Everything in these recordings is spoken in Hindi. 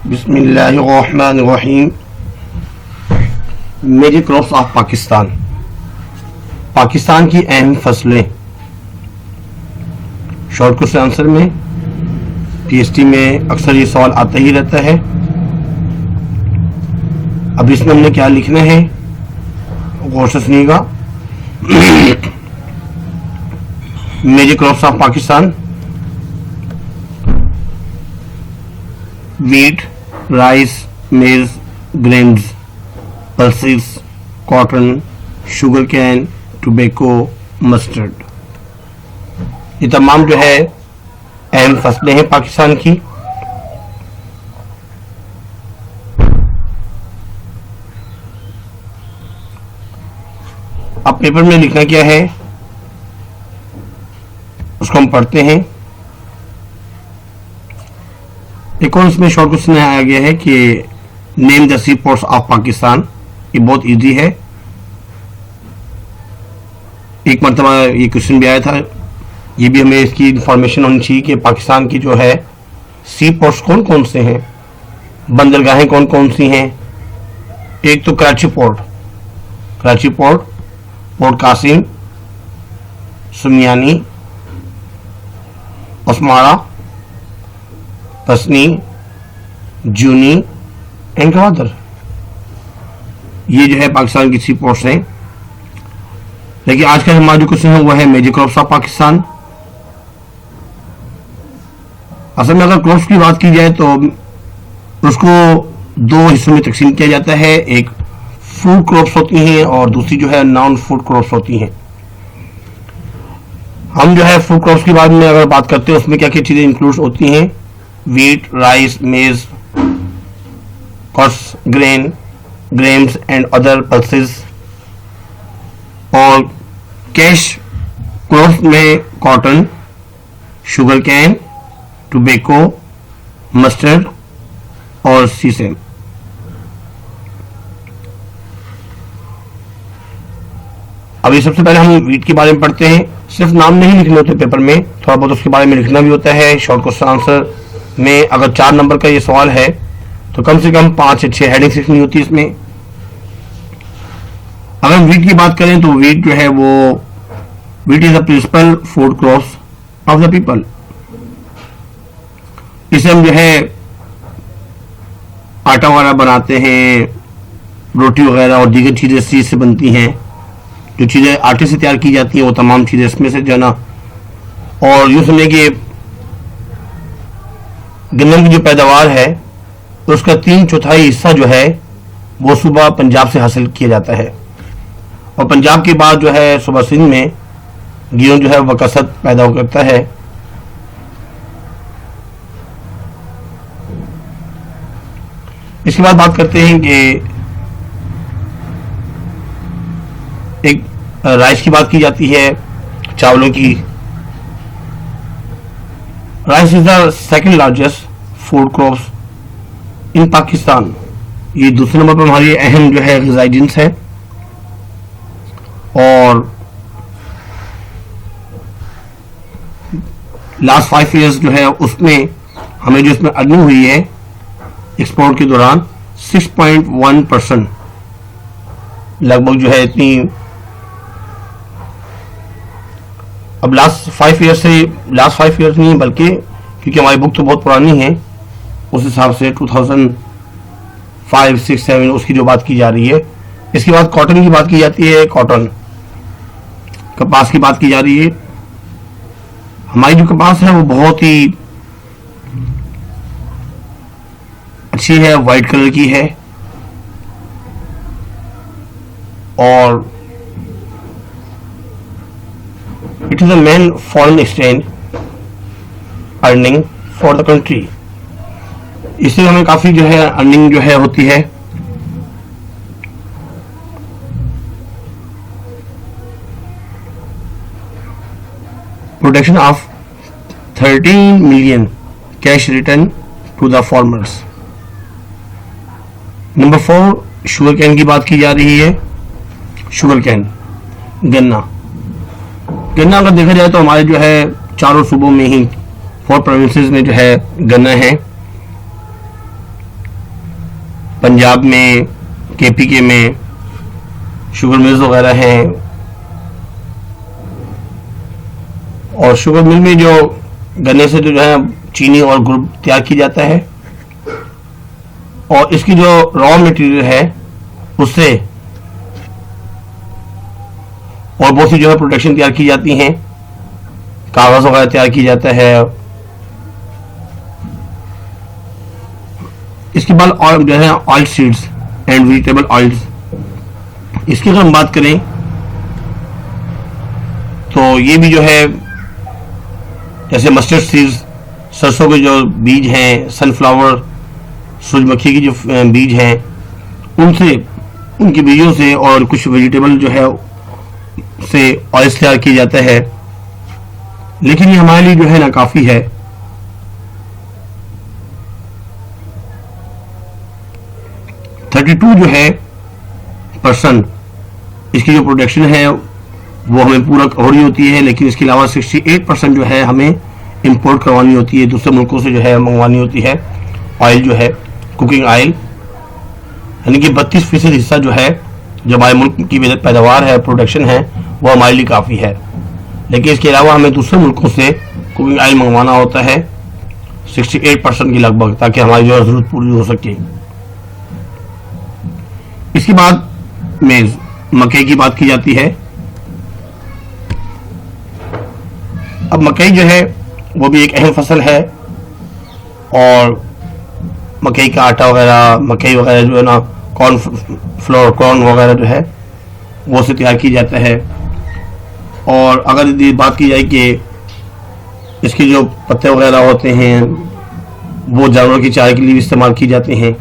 बिस्मिल्लाहिर्रहमानिर्रहीम। Major crops of Pakistan, Pakistan की अहम फसलें। शॉर्ट क्वेश्चन आंसर में पीएसटी में अक्सर ये सवाल आता ही रहता है। अब इसमें हमने क्या लिखना है, गौर से सुनिएगा। Major crops of Pakistan: wheat, rice, maize, grains, pulses, cotton, sugarcane, tobacco, mustard। ये तमाम जो है अहम फसलें हैं पाकिस्तान की। अब पेपर में लिखना क्या है उसको हम पढ़ते हैं। एक और इसमें शॉर्ट क्वेश्चन आया गया है कि name the sea ports of Pakistan. ये बहुत इजी है, एक मरतबा ये क्वेश्चन भी आया था। ये भी हमें इसकी इंफॉर्मेशन होनी चाहिए कि पाकिस्तान की जो है सी पोर्ट्स कौन कौन से हैं, बंदरगाहें कौन कौन सी हैं। एक तो Karachi port, port Qasim, Sonmiani, Ormara, Pasni, Jiwani and Gwadar. ये जो है पाकिस्तान की सी पोर्ट्स हैं। लेकिन आज का हमारा जो क्वेश्चन है वो है मेजर क्रॉप्स ऑफ पाकिस्तान। असल में अगर क्रॉप्स की बात की जाए तो उसको दो हिस्सों में तकसीम किया जाता है। एक फूड क्रॉप्स होती हैं और दूसरी जो है नॉन फूड क्रॉप्स होती हैं। हम जो है फूड क्रॉप्स के बारे में अगर बात करते हैं उसमें क्या क्या चीजें इंक्लूड होती हैं: wheat, rice, maize, coarse grains and other pulses। और कैश क्रॉप्स में cotton, sugar cane, tobacco, mustard और सीसम। अभी सबसे पहले हम वीट के बारे में पढ़ते हैं। सिर्फ नाम नहीं लिखने होते पेपर में, थोड़ा बहुत उसके बारे में लिखना भी होता है। शॉर्ट क्वेश्चन आंसर में अगर 4 नंबर का ये सवाल है तो कम से कम 5 से 6 हेडिंग्स लिखनी होती है इसमें। अगर वीट की बात करें तो वीट जो है वो wheat is the principal food crops of the people. इसे हम जो है आटा वगैरह बनाते हैं, रोटी वगैरह और दीगर चीजें इस चीज से बनती हैं। जो चीजें आटे से तैयार की जाती हैं वो तमाम चीजें इसमें से जाना। और यूं समझे कि गन्नम की जो पैदावार है उसका 3/4 हिस्सा जो है वो सुबह पंजाब से हासिल किया जाता है। और पंजाब के बाद जो है सुबह सिंध में गेहूं जो है बकसरत पैदा करता है। इसके बाद बात करते हैं कि एक राइस की बात की जाती है, चावलों की। Rice is the second largest food crops इन पाकिस्तान। ये दूसरे नंबर पर हमारी अहम जो है ग़िज़ाई जिन्स है। और लास्ट 5 ईयर्स जो है उसमें हमें जो इसमें अर्निंग हुई है एक्सपोर्ट के दौरान 6.1% लगभग जो है इतनी। अब लास्ट 5 ईयर्स नहीं बल्कि क्योंकि हमारी बुक तो बहुत पुरानी है उस हिसाब से 2005, 6, 7 उसकी जो बात की जा रही है। इसके बाद कॉटन की बात की जाती है, कॉटन कपास की बात की जा रही है। हमारी जो कपास है वो बहुत ही अच्छी है, वाइट कलर की है और it is a main foreign exchange earning for the country. इससे हमें काफी जो है अर्निंग जो है होती है। Production of 13 million cash return to the farmers. Number 4 sugarcane की बात की जा रही है। शुगर कैन गन्ना अगर देखा जाए तो हमारे जो है चारों सूबों में ही 4 प्रोविंसेस में जो है गन्ना है। पंजाब में, KPK में शुगर मिल्स वगैरह हैं, और शुगर मिल में जो गन्ने से जो है चीनी और गुड़ तैयार की जाता है, और इसकी जो रॉ मटेरियल है उससे और बहुत सी जो है प्रोडक्शन तैयार की जाती हैं, कागज वगैरह तैयार की जाता है। इसके बाद और जो है oil seeds and vegetable oils, इसकी अगर हम बात करें तो ये भी जो है जैसे मस्टर्ड सीड्स, सरसों के जो बीज हैं, सनफ्लावर, सूरजमुखी की जो बीज हैं, उनसे, उनके बीजों से और कुछ वेजिटेबल जो है से ऑयल तैयार किया जाता है। लेकिन ये हमारे लिए जो है ना काफी है। जो है परसेंट इसकी जो प्रोडक्शन है वो हमें पूरा हो रही होती है, लेकिन इसके अलावा 68% जो है हमें इंपोर्ट करवानी होती है, दूसरे मुल्कों से जो है मंगवानी होती है ऑयल, जो है कुकिंग ऑयल। यानी कि 32% हिस्सा जो है जो हमारे मुल्क की पैदावार है, प्रोडक्शन है, वो हमारे लिए काफ़ी है। लेकिन इसके अलावा हमें दूसरे मुल्कों से कुकिंग ऑयल मंगवाना होता है 68% की लगभग, ताकि हमारी जो ज़रूरत पूरी हो सके। इसके बाद मेज़, मकई की बात की जाती है। अब मकई जो है वो भी एक अहम फसल है, और मकई का आटा वगैरह, मकई वगैरह जो है ना, कॉर्न फ्लोर, कॉर्न वगैरह जो है वो से तैयार की जाता है। और अगर यदि बात की जाए कि इसके जो पत्ते वगैरह होते हैं वो जानवरों की चारे के लिए भी इस्तेमाल की जाते हैं,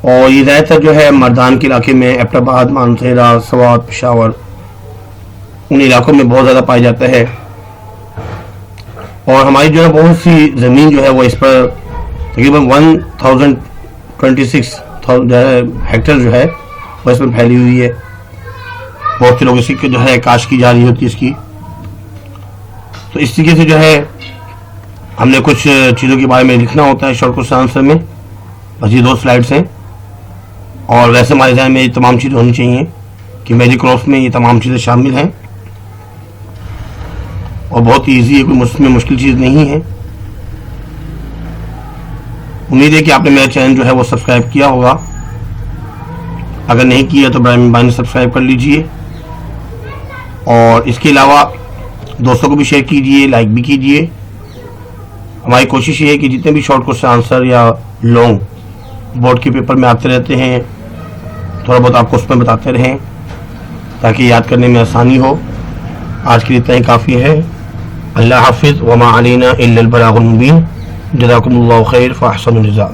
और ये ज़्यादातर जो है मर्दान के इलाके में, एबटाबाद, मानसहेरा, सवात, पेशावर, उन इलाकों में बहुत ज़्यादा पाया जाता है। और हमारी जो है बहुत सी ज़मीन जो है वो इस पर तकरीबन 1026 हेक्टेयर जो है वो इसमें फैली हुई है। बहुत से लोग इसकी जो है काश की जा रही होती है इसकी। तो इस तरीके से जो है हमने कुछ चीज़ों के बारे में लिखना होता है शॉर्ट क्वेश्चन आंसर में। बस ये 2 स्लाइड्स हैं, और वैसे हमारे ध्यान में ये तमाम चीज़ें होनी चाहिए कि मेरी क्रॉप्स में ये तमाम चीज़ें शामिल हैं, और बहुत ईजी है, कोई उसमें मुश्किल चीज़ नहीं है। उम्मीद है कि आपने मेरा चैनल जो है वो सब्सक्राइब किया होगा। अगर नहीं किया तो बराबर सब्सक्राइब कर लीजिए, और इसके अलावा दोस्तों को भी शेयर कीजिए, लाइक भी कीजिए। हमारी कोशिश ये है कि जितने भी शॉर्ट क्वेश्चन आंसर या लॉन्ग बोर्ड के पेपर में आते रहते हैं, थोड़ा बहुत आपको उसमें बताते रहें, ताकि याद करने में आसानी हो। आज के लिए इतना ही काफ़ी है। अल्लाह हाफिज़, वमा अलैना इल्लल बलागुल मुबीन। जज़ाकुमुल्लाहु खैर व अहसनुल जज़ा।